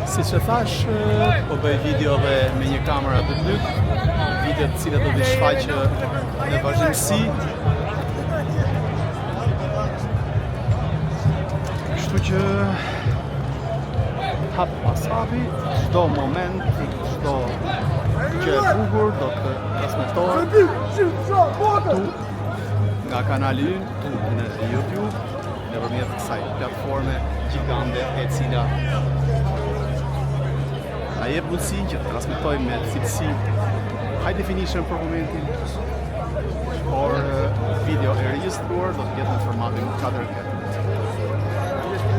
Si që thash, po bëj videove me një kamera të lyp, video të cilat do t'i shfaqë në vazhdimsi. Kështu që hap pas hapi, çdo moment, çdo gjë e bukur do të transmetohet tu nga kanali ynë, tu në YouTube, nëpërmjet kësaj platforme gjigande e cila a jep mundësi që të transmetojmë me cilësi high definition për momentin, por video e regjistruar do të jetë në formatin 4K.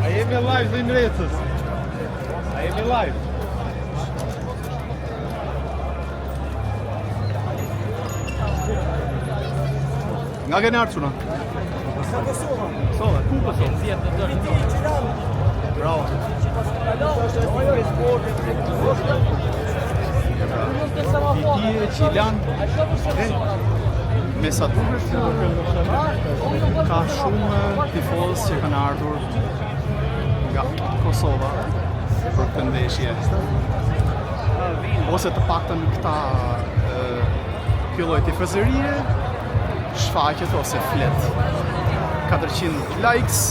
A jemi live dhe ndrecës? A jemi live? Nga keni ardhur çuna? Kosova, ku Kosova? Bravo. Viti Qilan me sa duket ka shumë tifozë që kanë ardhur nga Kosova për këtë ndeshje. Ose të paktën këta kjo lloj tifozërie shfaqet ose flet. 400 likes.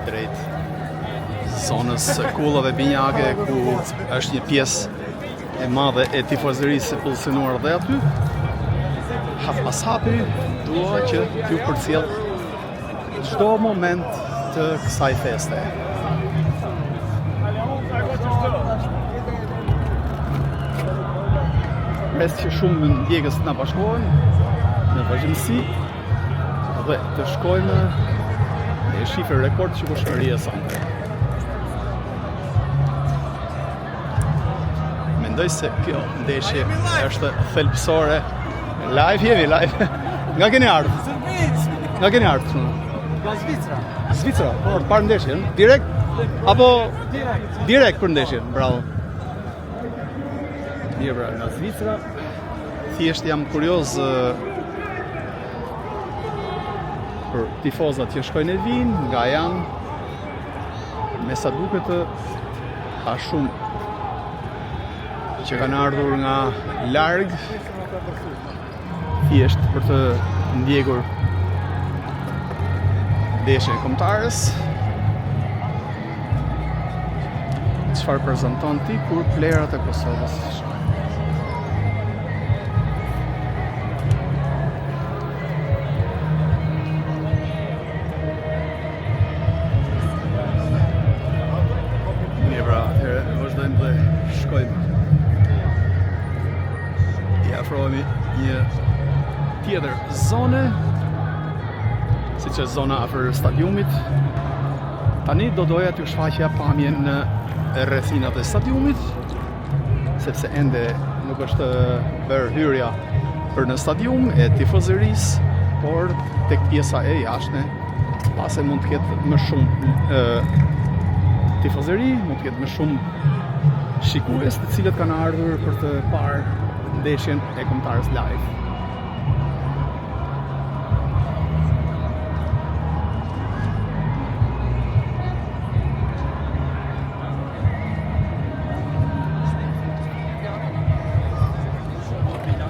Drejt zonës kullave binjake, ku është një pjesë e madhe e tifozërisë e pozicionuar dhe aty. Hap pas hapi, dua që t'ju përcjell çdo moment të kësaj feste. Mes që shumë ndjekës të na bashkohen në vazhdimsi dhe të shkojmë në shifër rekord që kushmëria sonte. Mendoj se kjo ndeshje është thelbësore. Live jemi, live. Nga keni ardhur? Nga keni ardhur? Nga Zvicra. Zvicra, po, të parë ndeshjen? Direkt? Apo? Direkt për ndeshjen, bravo. Mirë, bra, nga Zvicra. Thjesht jam kurioz për tifozat që shkojnë e vinë, nga janë me sa duket ka shumë që kanë ardhur nga larg, thjesht për të ndjekur ndeshjen e kombëtarës. Çfarë prezanton ti kur plerat e Kosovës? Vazhdojmë dhe shkojmë. I afrohemi një tjetër zone, siç është zona afër stadiumit. Tani do doja t'ju shfaqja pamjen në rrethinat e stadiumit, sepse ende nuk është bërë hyrja për në stadium e tifozërisë, por tek pjesa e jashtme, pase mund të ketë më shumë tifozëri, mund të ketë më shumë shikues të cilët kanë ardhur për të parë ndeshjen e kombëtarës live.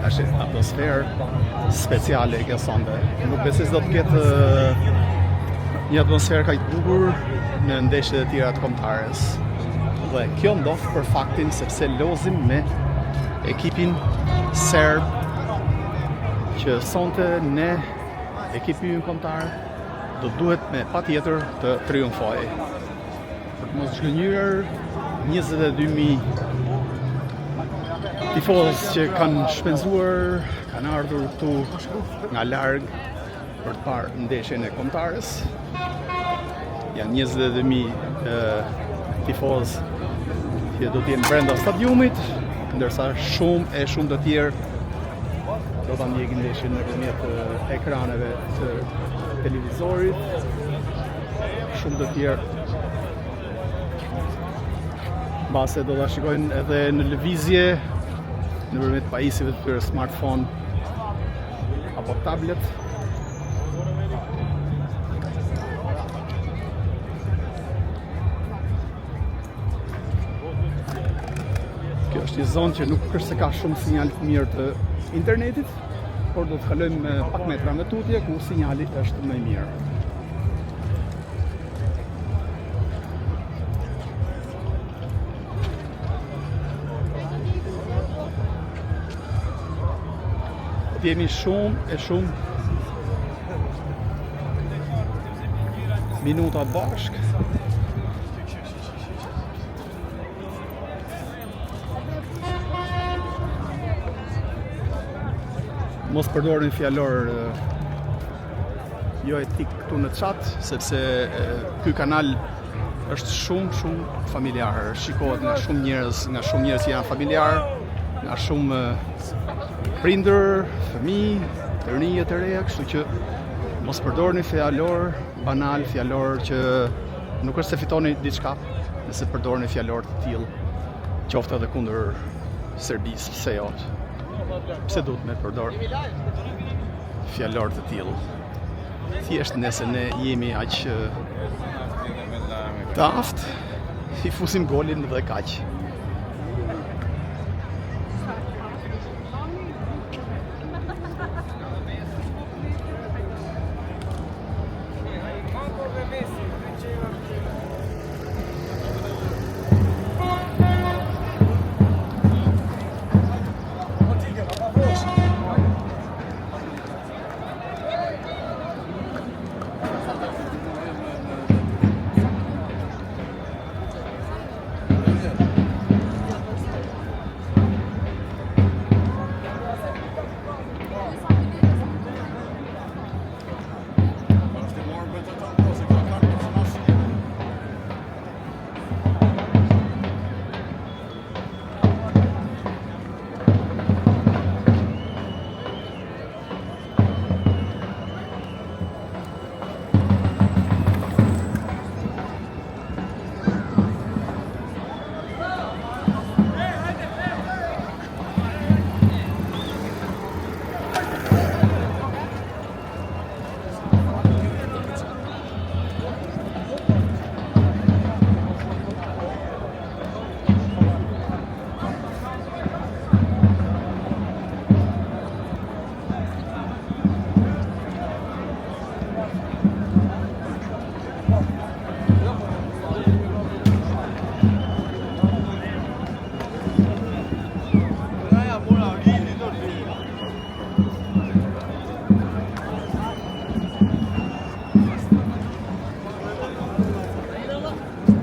Është atmosferë speciale e kjo sonde. Nuk besoj se do të ketë një atmosferë kaq të bukur në ndeshjet e tjera të kombëtarës. Dhe kjo ndodh për faktin sepse lozim me ekipin serb që sonte ne ekipi ynë kombëtar do duhet me patjetër të triumfojë. Për të mos zhgënjur 22.000 tifozë që kanë shpenzuar, kanë ardhur këtu nga larg për të parë ndeshjen e kombëtarës. Janë 22.000 tifozë që do të jenë brenda stadiumit, ndërsa shumë të tjerë do ta ndjekin ndeshjen nëpërmjet ekraneve të televizorit. Shumë të tjerë mbase do ta shikojnë edhe në lëvizje nëpërmjet pajisjeve të tyre smartphone apo tablet. Kjo është një zonë që nuk është se ka shumë sinjal të mirë të internetit, por do të kalojmë pak metra me tutje ku sinjali është më i mirë. Jemi shumë minuta bashk. Mos përdorni fjalor jo etik këtu në chat, sepse ky kanal është shumë familjar. Shikohet nga shumë njerëz që janë familjar, nga shumë prindër, fëmijë, të rinj të reja, kështu që mos përdorni fjalor banal, fjalor që nuk është se fitoni diçka nëse përdorni fjalor të tillë, qoftë edhe kundër Serbisë, pse jo? Pse duhet me përdor fjalor të tillë? Thjesht nëse ne jemi aq të aftë, i fusim golin dhe kaq.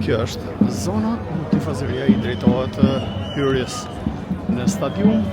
Kjo është zona ku tifozëria i drejtohet hyrjes në stadium.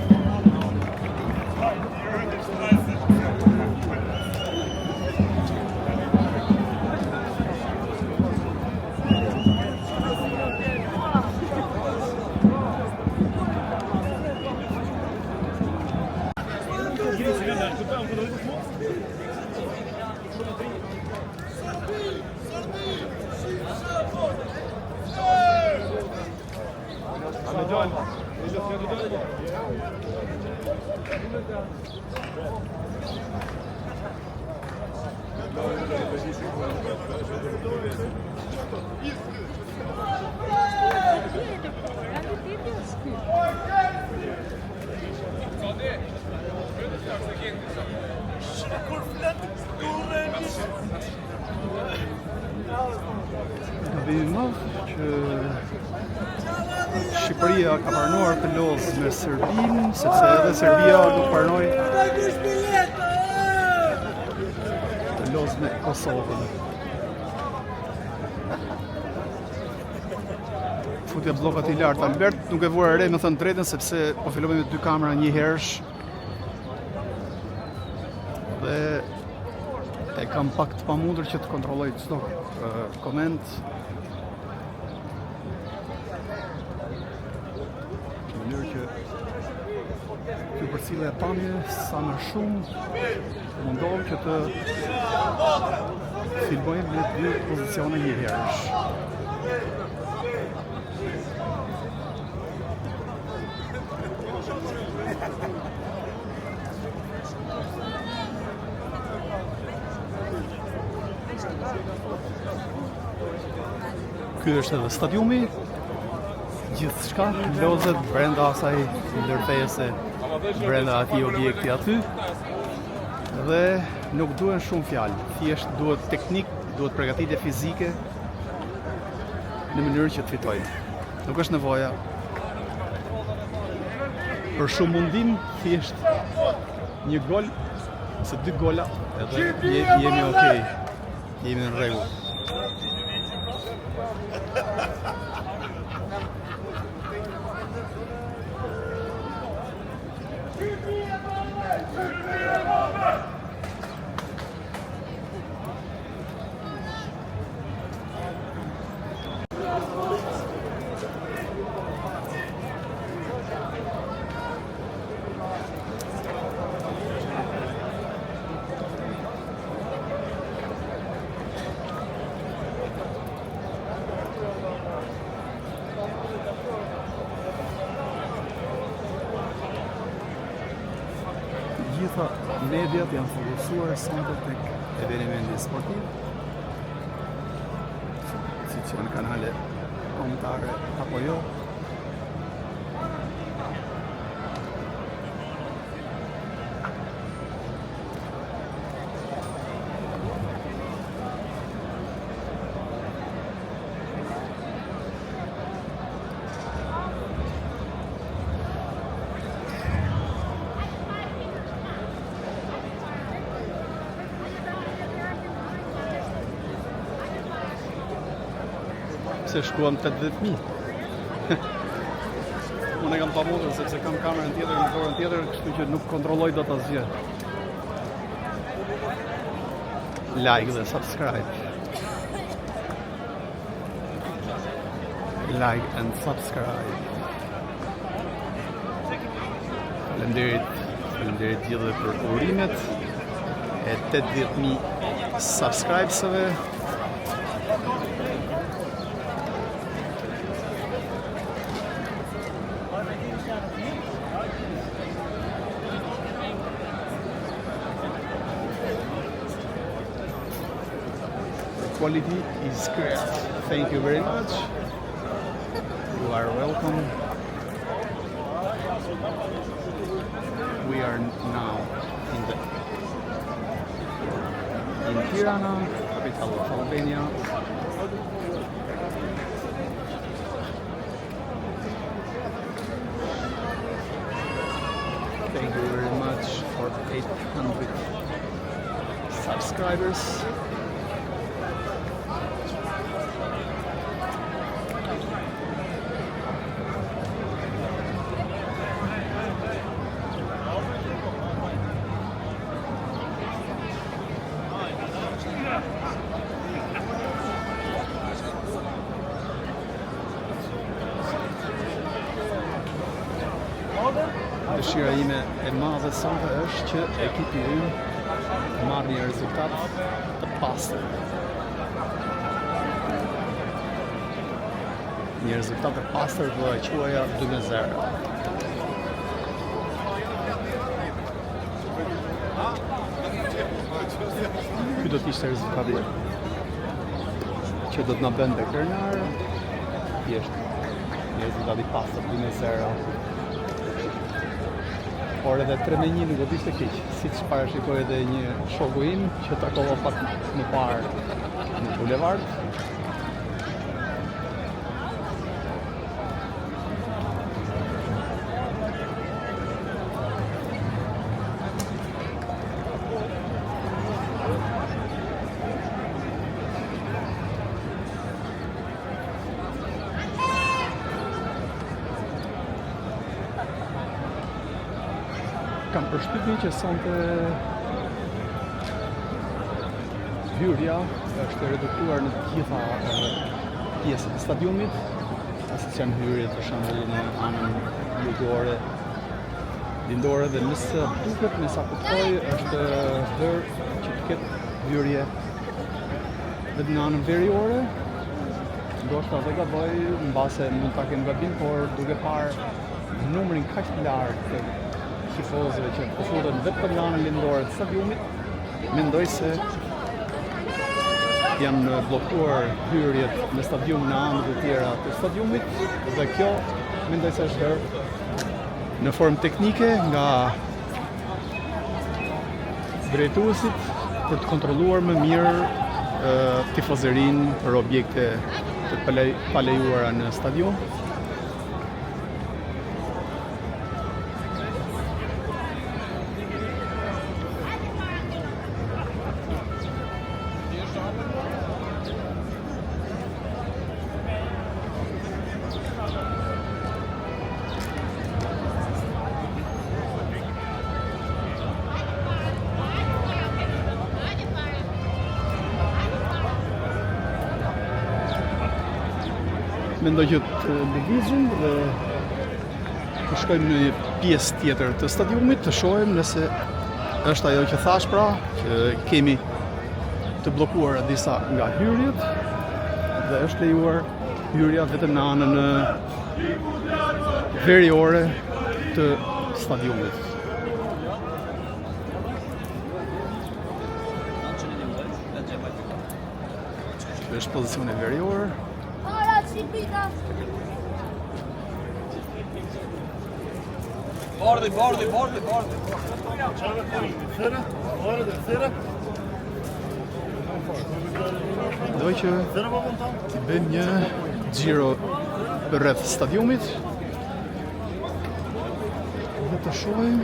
Që Shqipëria ka pranuar të lozë me Serbinë, sepse edhe Serbia nuk pranoi të lozë me Kosovën. Futja bllokat i lartë. Albert nuk e vura re, me thënë drejtën, sepse po filove me 2 kamera një herësh. Dhe e kam pak të pamundur që të kontrolloj çdo koment. Kjo përcjellje e pamje sa më shumë mundohem që të filmojmë me 2 pozicione një herësh. Ky është edhe stadiumi. Gjithçka lozet brenda asaj ndërtese, brenda atij objekti aty. Dhe nuk duhen shumë fjalë, thjesht duhet teknik, duhet përgatitje fizike në mënyrë që të fitojmë. Nuk është nevoja për shumë mundim, thjesht një gol ose 2 gola edhe jemi okay. Jemi në rregull. Gjitha mediat janë fokusuar sonte tek evenimenti sportiv, siç janë kanale kombëtare apo jo. Se shkuam 80.000. Unë e kam pamundur sepse kam kamerën tjetër në dorën tjetër, kështu që nuk kontrolloj dot asgjë. Like dhe subscribe. Like and subscribe. Faleminderit gjithë për urimet e 80.000 subscribesave. Quality is great. Thank you very much. You are welcome. We are now in Tirana, capital of Albania. Thank you very much for 800 subscribers. Dëshira ime e madhe sonte është që ekipi ynë marrë një rezultat të pastër. Një rezultat të pastër do e quaja 2-0. Ky do t'ishte rezultati që do t'na bënte krenar. Thjesht një rezultat i pastër 2-0. Por edhe 3-1 nuk do t'ishte keq, siç parashikoi edhe një shoku im që takova pak më parë në bulevard. Kam përshtypjen që sonte hyrja është reduktuar në të gjitha pjesët e stadiumit, siç janë hyrjet për shembull në anën jugore, lindore dhe nëse duket me sa kuptoj është hyrë që të ketë hyrje vetëm në anën veriore. Ndoshta dhe gaboj, mbase mund ta kem gabim, por duke parë numrin kaq të lartë të tifozëve që po futen vetëm në anën lindore të stadiumit, mendoj se janë bllokuar hyrjet në stadium në anët e tjera të stadiumit dhe kjo mendoj se është në formë teknike nga drejtuesit për të kontrolluar më mirë tifozërinë për objekte të palejuara në stadium. Mendoj që të lëvizim dhe të shkojmë në një pjesë tjetër të stadiumit, të shohim nëse është ajo që thash pra, që kemi të bllokuara disa nga hyrjet dhe është lejuar hyrja vetëm në anën veriore të stadiumit. Kjo është pozicioni verior. Bordi. Doj që t'i bëjmë një xhiro rreth stadiumit dhe të shohim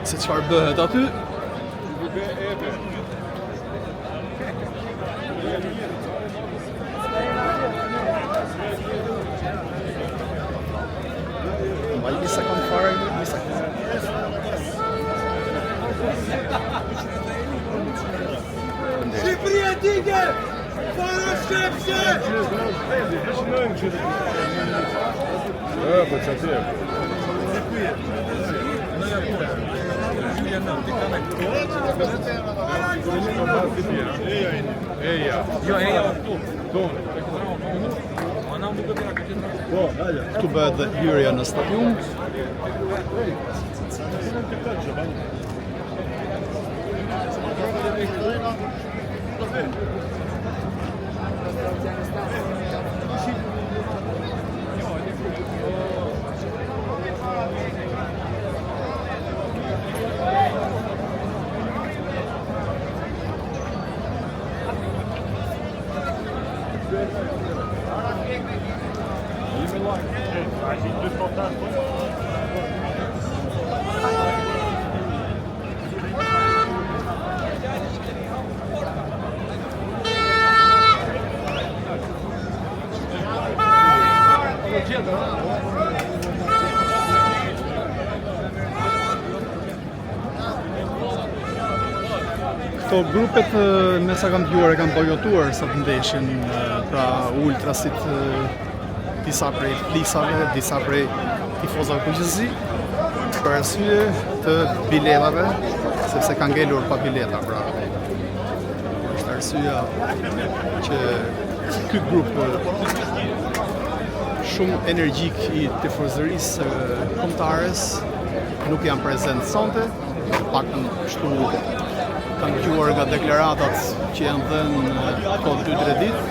se çfarë bëhet aty. Një sekund fare, një sekund. Shqipëria dike! Para shqepse! Po çati. Këtu bëhet dhe hyrja në stadium. Këto grupet me sa kam dëgjuar e kanë bojkotuar sa të ndeshin, pra ultrasit disa prej flisave, disa prej tifozave përgjithësi, për arsye të biletave, sepse ka ngelur pa bileta, pra. Është arsyeja që ky grup shumë energjik i tifozërisë kombëtares nuk janë prezent sonte, paktën kështu kam dëgjuar nga deklaratat që janë dhënë kohë 2-3 ditë.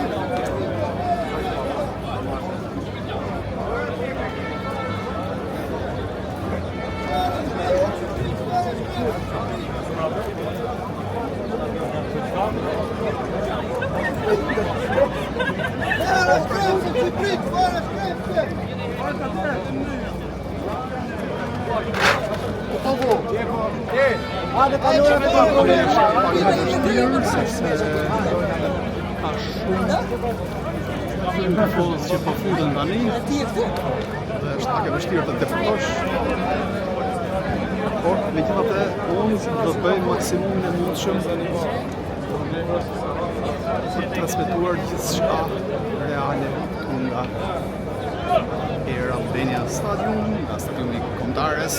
Ka tifozë që po futen tani dhe është pak e vështirë të deportosh. Por megjithatë unë do të bëj maksimumin e mundshëm për të transmetuar gjithçka reale nga Air Albania Stadium, nga stadiumi kombëtares.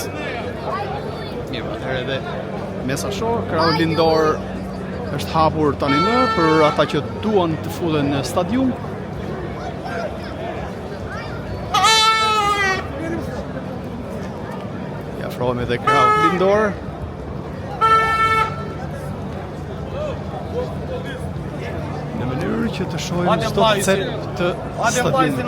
Mirë, atëherë edhe mesashor, krau lindor është hapur tani më për ata që duan të futen në stadium. Ja afrohemi edhe krau lindor. Në mënyrë që të shohim çdo cep të stadiumit.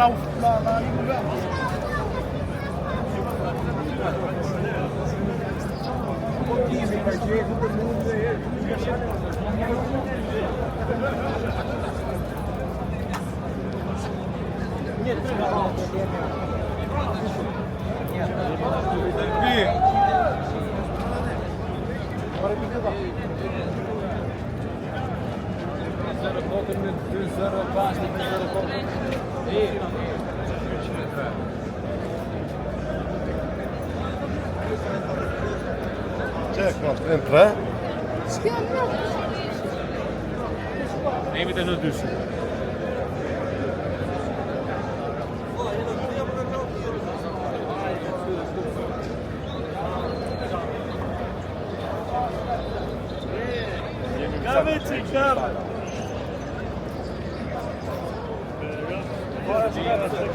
Entra. Neem het in de douche.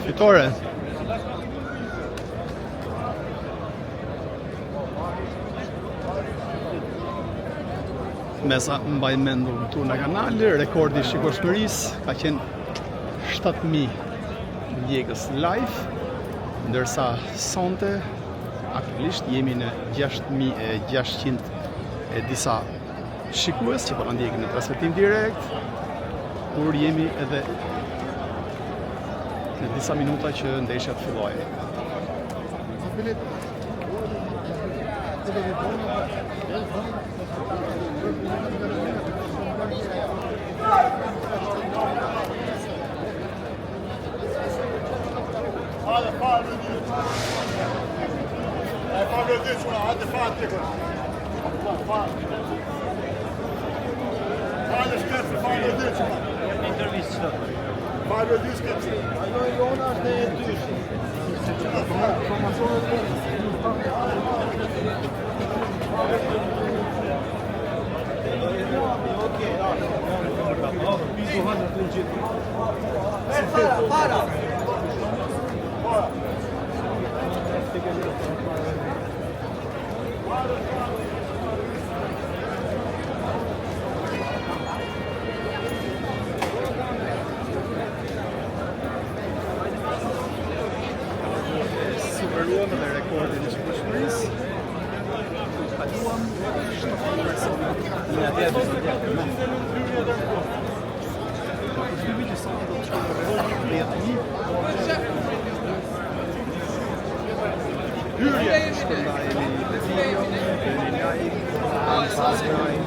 Fitore. Mesa mbaj mendur këtu në kanal, rekordi i shikueshmërisë ka qenë 7.000 ndjekës live, ndërsa sonte aktualisht jemi në 6.600 e disa shikues që po na ndjekin në transmetim direkt, kur jemi edhe në disa minuta që ndeshja të fillojë. Superuam edhe rekordin e shikueshmërisë. Kaluam 7 persona. Hyrje shpërndajemi dhe video, bëni like, subscribe.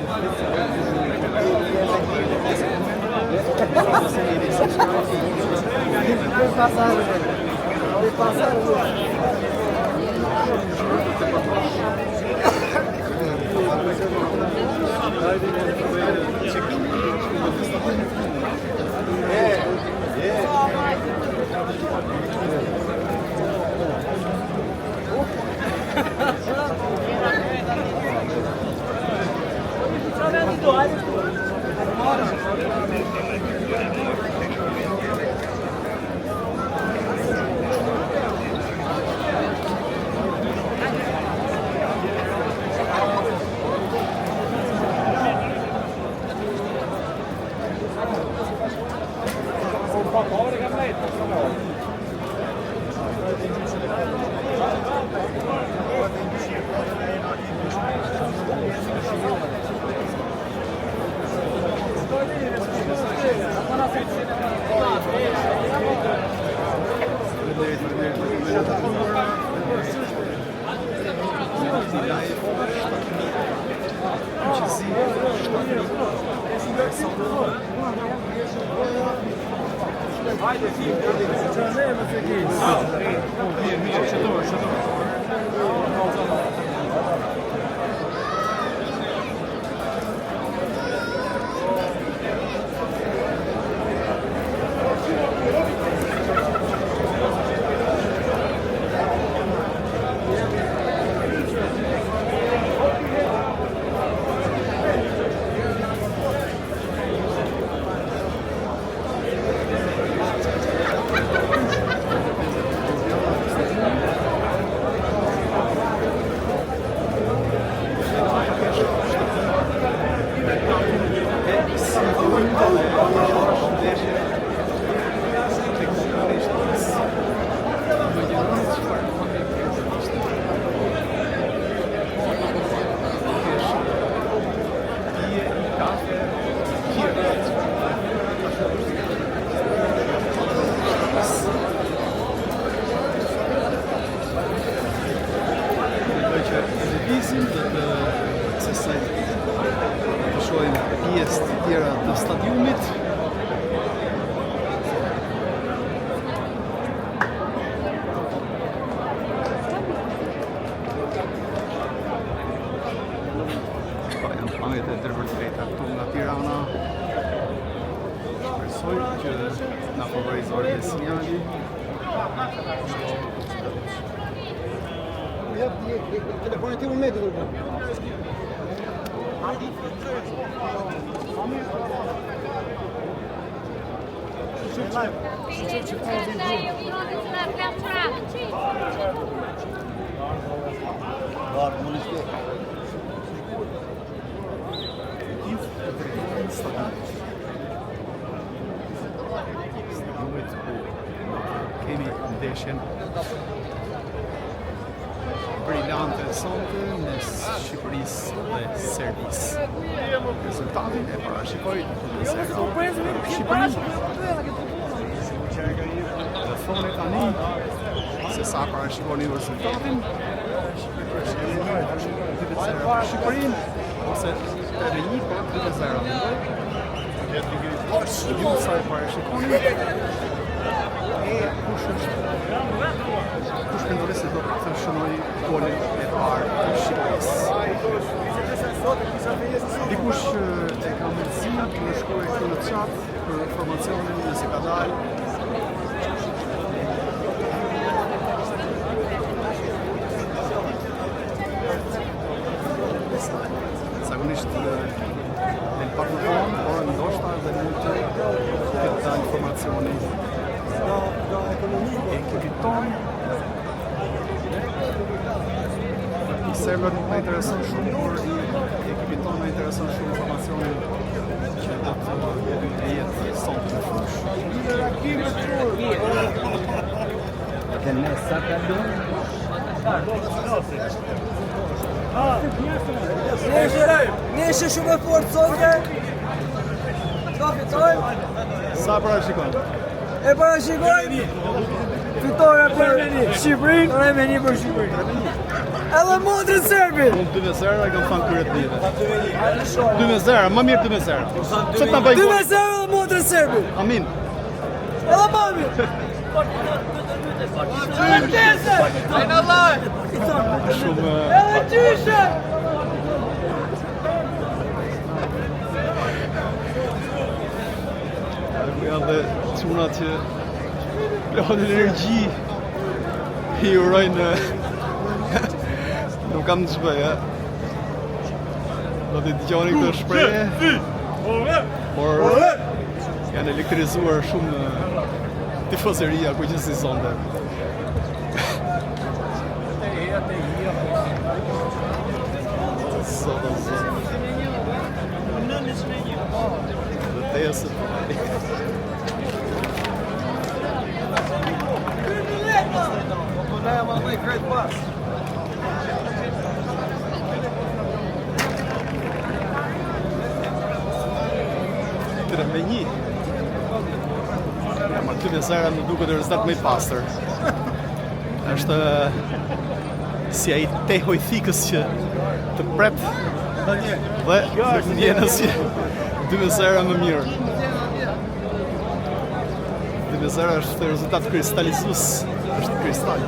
Kemi ndeshjen brillante sonte mes Shqipërisë dhe Serbisë. Rezultatin e parashikoi Shqipërinë. Dhe thoni tani se sa parashikoni rezultatin. Shqipërinë ose edhe një për 2-0. Ju sa e parashikoni. Kush mendon se do të përshënoj golin e parë të Shqipërisë? Dikush e ka mundësi të shkruajë këtu në chat për informacionin nëse ka dalë. Zakonisht del pak më vonë, por ndoshta edhe mund të ketë informacioni ekipit tonë. Serbët nuk më intereson shumë, por ekipit tonë më intereson shumë informacionin që do të jetë sonte në fush. Dhe ne sa kalon? Neshe shumë e fort sonte. Do fitojmë? Sa parashikon? E parashikojmë fitore për Shqipërinë, 3-1 për Shqipërinë. Edhe modrën Serbin. Unë 2-0 e kam thënë kryet live. 2-0, më mirë 2-0. Çfarë ta bëj? 2-0 edhe modrën Serbin. Amin. Edhe mami. Ajna Allah. Shumë Edhe gjyshe. janë dhe çuna që plotën energji i urojnë nuk kam të shpëj, Do t'i dëgjoni këtë shprehje. Por janë elektrizuar shumë tifozëria ku që si sonde. Tremeni. Ma ty Mesara më duket rezultat më i pastër. Është si ai tehoj thikës që të pret dhe të ndjenë si 2 Mesara më mirë. 2 Mesara është rezultat kristalizues, është kristal.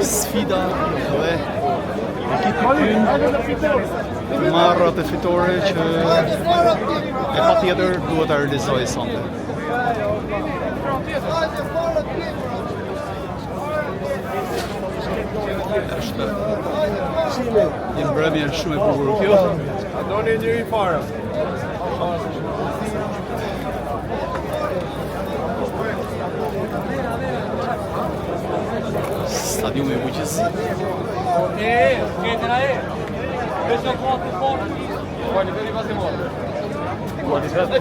Sfida dhe ekipi të marrë atë fitore që e patjetër duhet ta realizojë sonte. Është një mbrëmje shumë e bukur kjo. Doni njëri fare. Stadiumi i bujqësi. Ketën ai. Vetë kontu fort. Guardi veri pas morte. Guardi vetë.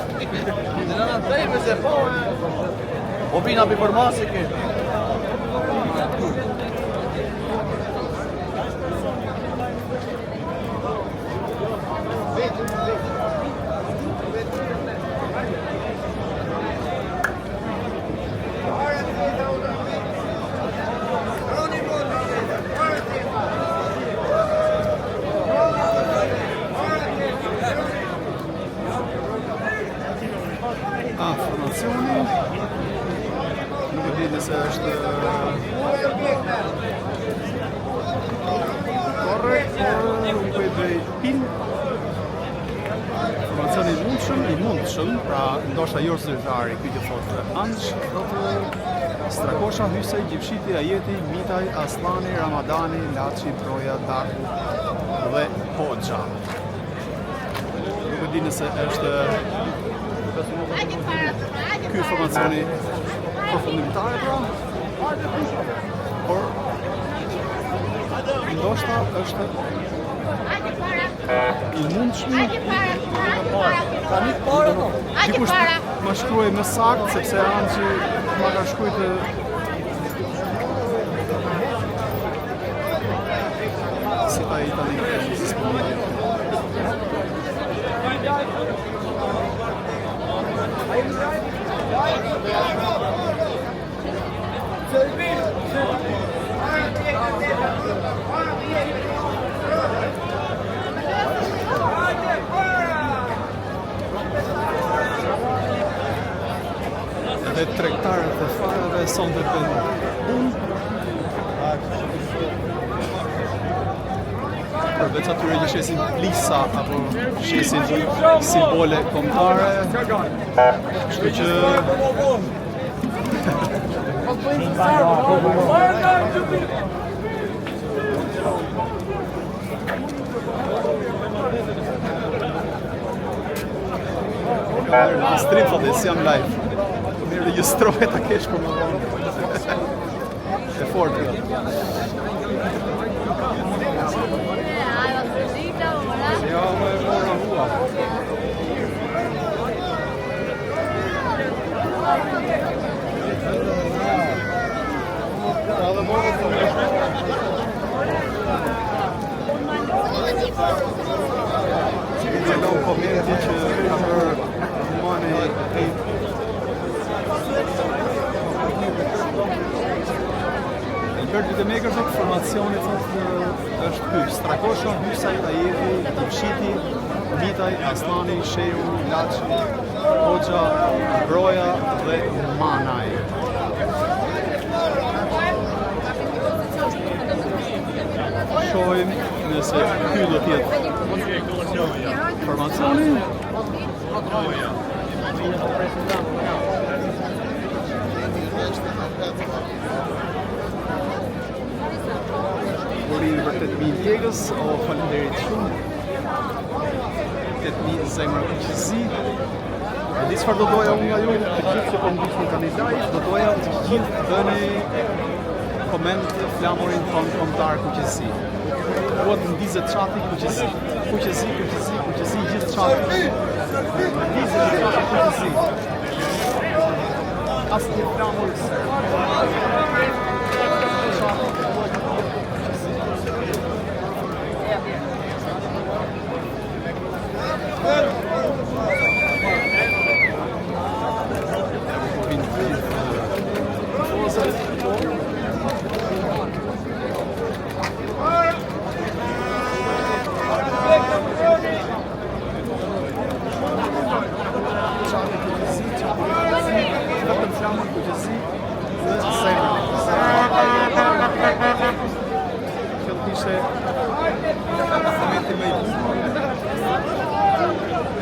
Non ha tempo se poi. Opina per formarsi che formazioni. Nuk e di nëse është korrekt, nuk e di pin. Formacioni i mundshëm, pra ndoshta jo zyrtari, ky që thotë Anç, thotë Strakosha, Hysej, Gjipshiti, Ajeti, Mitaj, Aslani, Ramadani, Laçi, Proja, Daku dhe Hoxha. Nuk e di nëse është ky formacioni përfundimtar pra, por ndoshta është i mundshëm. Tani para no. Dikush më shkruaj më saktë sepse Ançi ma ka shkruajtë si ta italianë si spomeni. Dhe tregtarët e farave sonte të unë përveç atyre që shesin plisa apo shesin simbole kombëtare. Kështu që registrim thotë se jam live. Mirë regjistrohet ta kesh për më vonë. E fort kjo. Ja, më e mora hua. Që në komenti që ka bërë mane Albert Budemeker thotë formacioni thotë është hys. Strakosha, Hysa, Ajevi, Tipshiti, Mitaj, Aslani, Shehu, Laçi, Hoxha, Broja dhe Manaj. Shohim nëse ky do t'jetë formacioni. Burin për 8.000 djegës, o falenderit shumë. 8.000 zemra këqësi. E di çfarë do doja unë nga ju, të gjithë që po ndiqni tani live, do doja të gjithë dëni koment flamurin ton kombëtar këqësi. Duhet të ndizet çati këqësi. Këqësi, gjithë çati. Ndizet çati këqësi. Asnjë flamur se.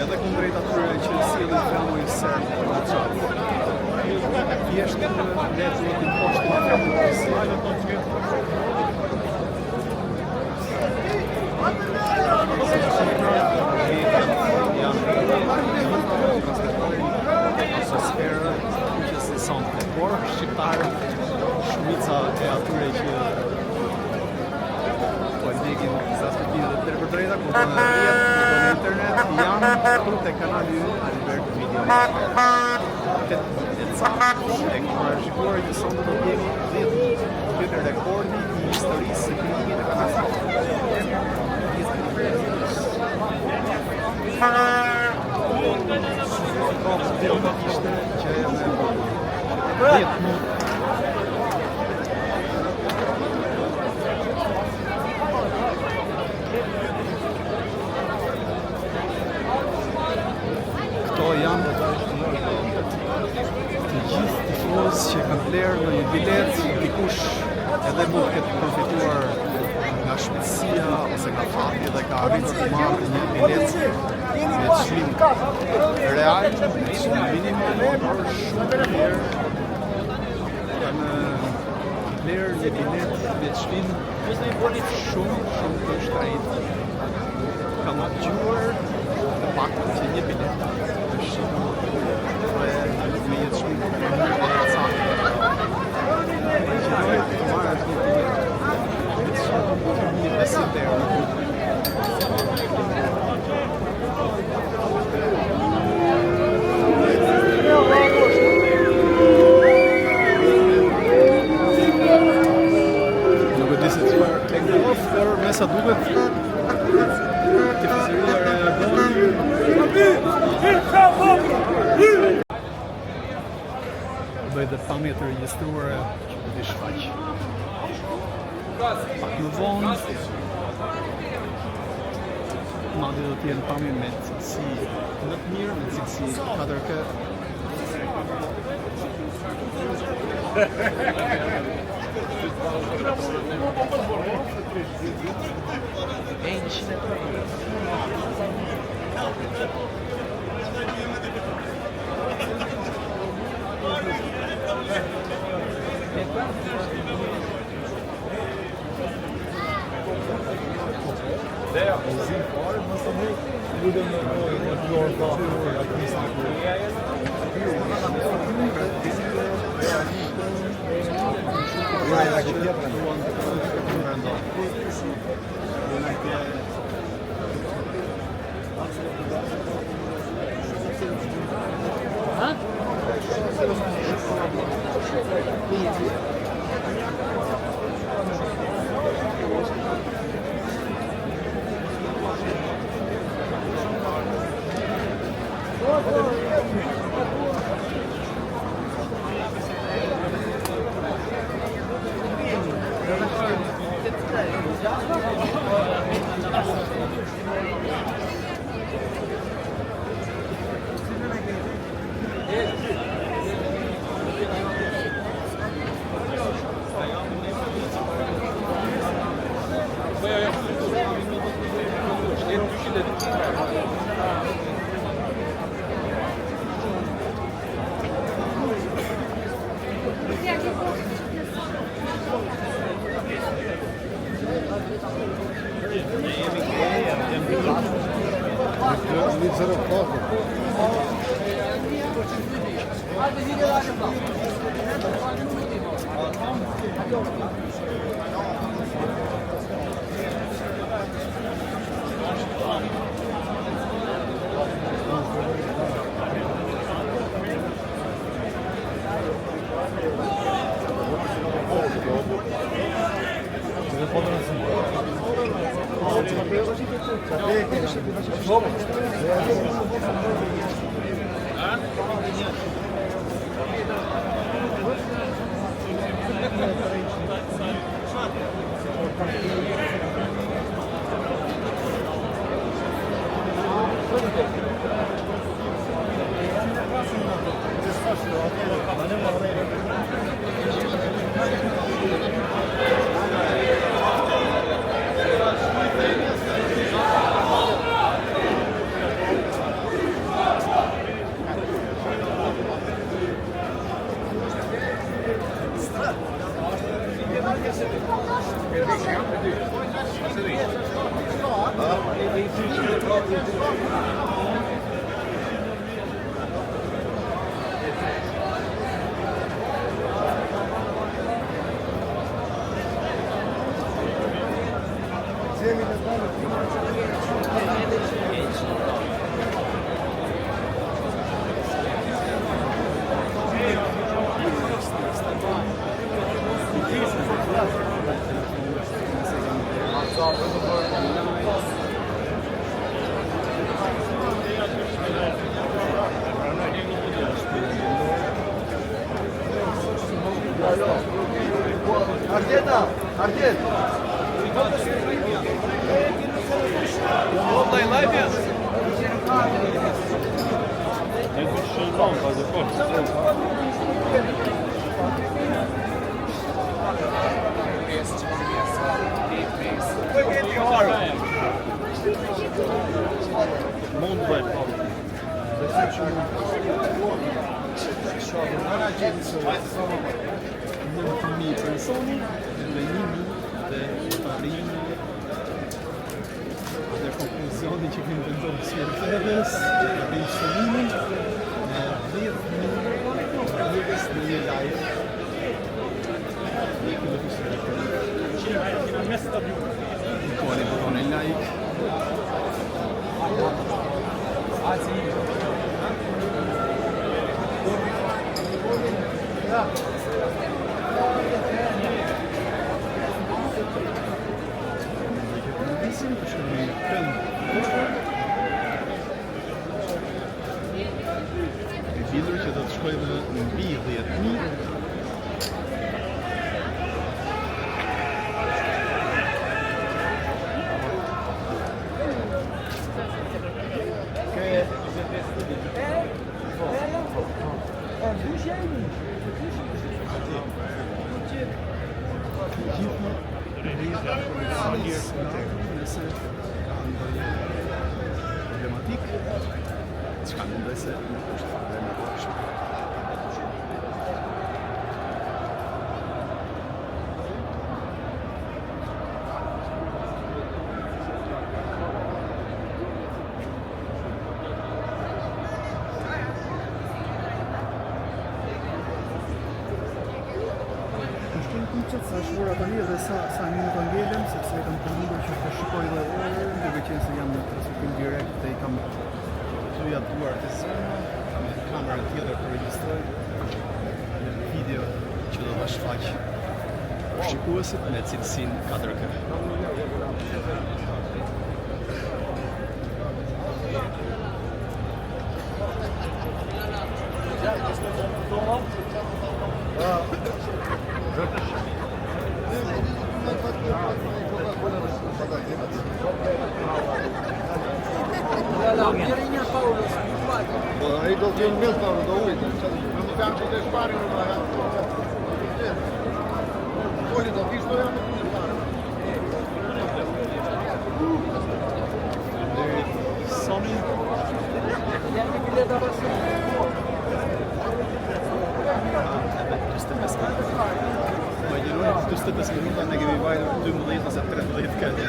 Edhe kundrejt atyre që sjellin flamurin serb për qatë. Thjesht letë në të poshtë në flamurin serb. Por shqiptarët, shumica e atyre që po ndjekin perspektivë të tërë për drejta, ku në rrjet, ku në internet, janë këtu te kanali Albert Video. E kërë shikuar që sonë do t'jemi 10 rekordi i historisë së krimit të kanalit. Ishte që këto janë të gjithë tifozë që kanë blerë në një bilet, dikush edhe mund të ketë përfituar nga shpejtësia ose nga fati dhe ka arritur të marrë një bilet me çmim real, me çmim minim, por shumë të lirë. Kanë blerë një bilet me çmim shumë të shtrenjtë. Kanë dëgjuar të paktën që një bilet është shitur dhe me një çmim të saktë. Gjinoj të marrë një bilet me çmim një besimtar. Sa duket tifozëria reagon. Bëj dhe pamje të regjistruara që do t'i shfaq. Pak më vonë, madje do t'jenë pamje me cilësi më të mirë, me cilësi 4K. miq. mendoj se nuk është fare nevojshme. Sa shvura tani dhe sa minuta ngelem, sepse kam përmendur që të shikoj dhe orën, duke qenë se jam në transmetim direkt dhe I kam thuja duar të zona, me kamerën tjetër të regjistroj në video që do ta shfaq shikuesit me cilësinë 4K. Ai do të jenë mirë Paolo, do ujtë. Në më kanë të shparin në më kanë. Poli do vish do jam të shparin. Sami Imaginoj 45 minuta ne kemi vajtur 12 ose 13 këtë.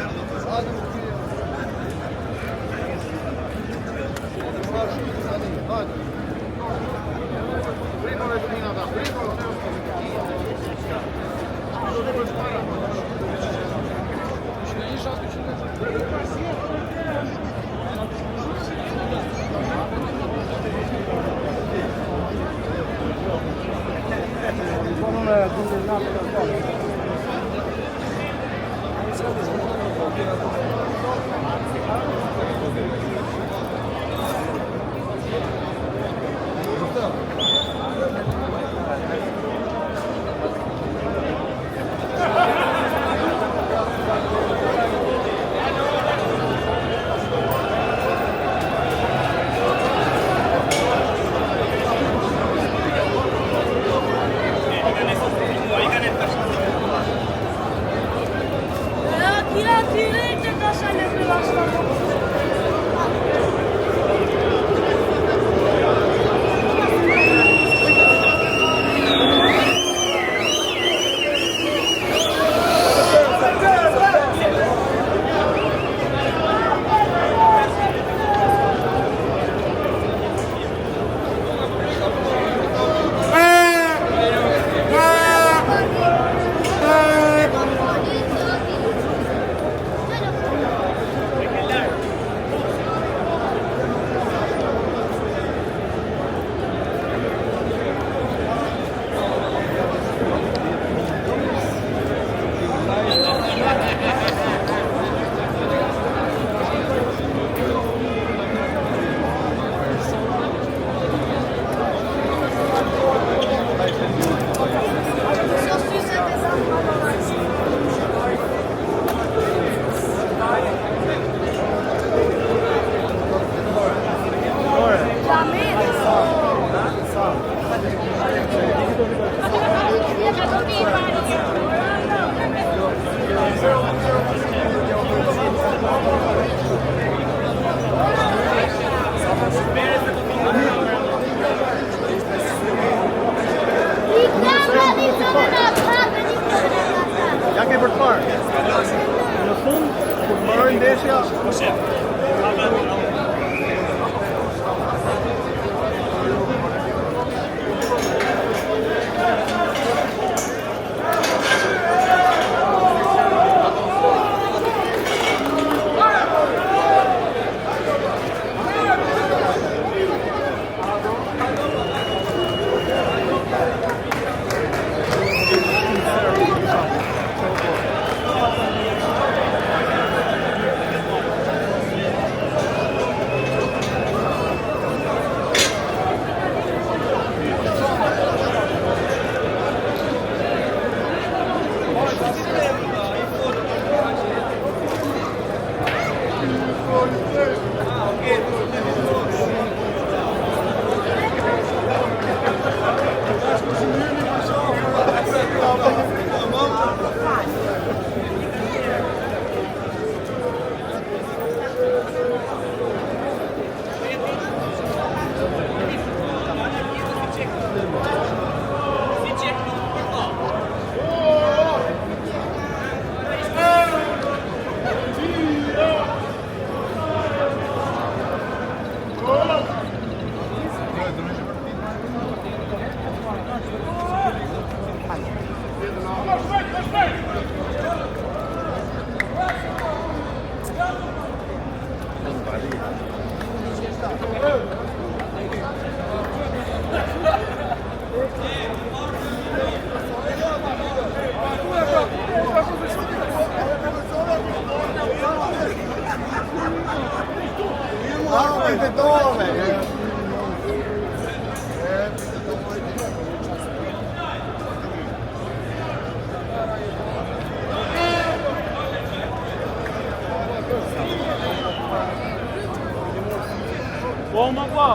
Ja ke për të parë. Në fund, kur mbaroi ndeshja, Toma qua!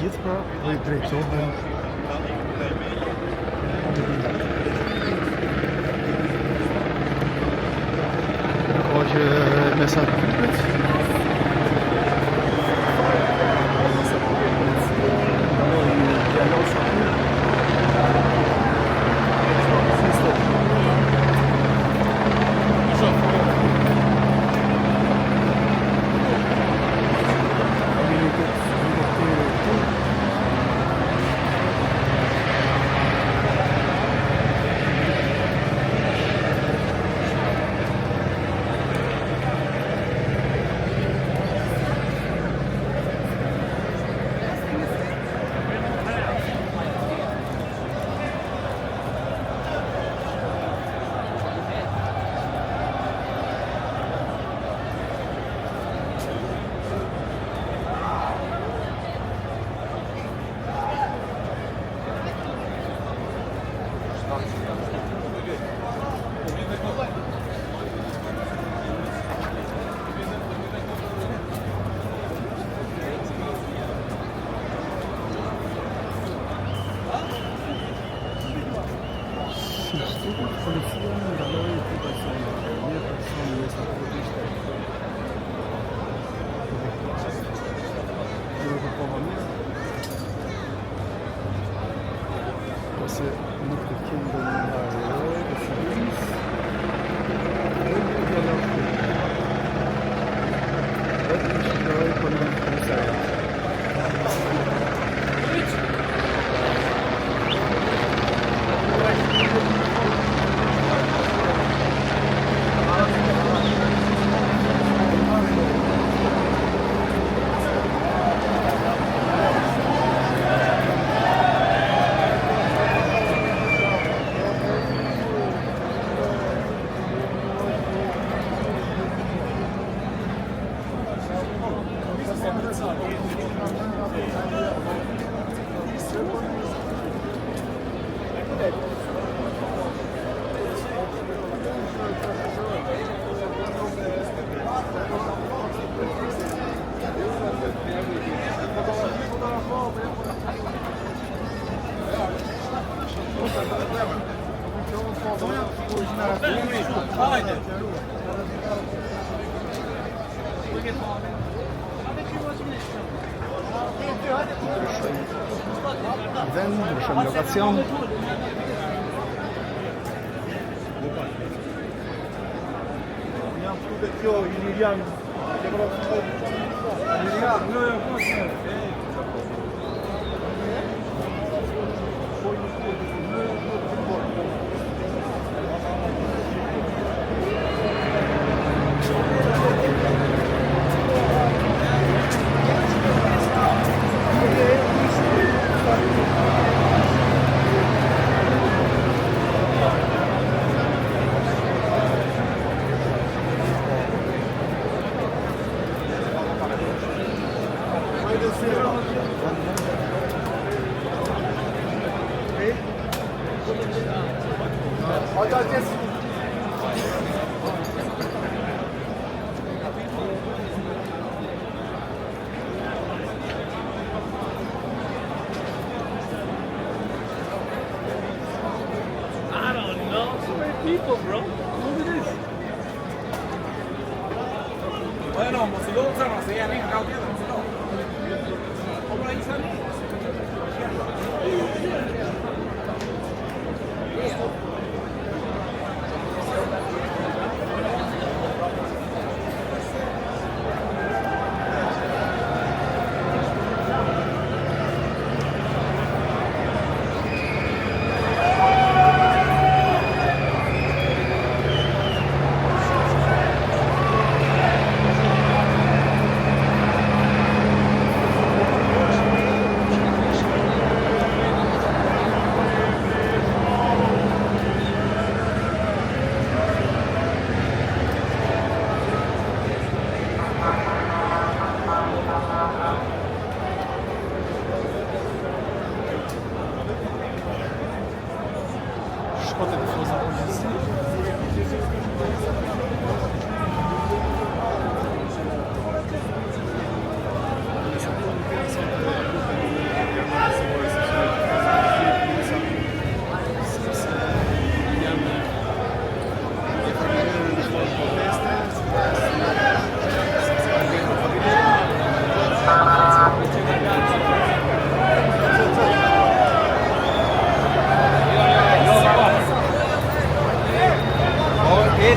Gjithë pra dhe i drejtohen ko që mesat pypet policia ndaloi dy persona. Një person me sapoishte. Nuk po më mirë. Ose nuk të kemë do një ndarë të sigurisë. Vetëm shikoj për një komisariat. Ndryshojmë lokacion. Kjo Ilirian. Ilirian, jo, People, bro. Look at this. Bueno, si lo usan, no se ya venga, acá queda, si no. ¿Cómo la hizo a mí?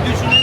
Düşünün.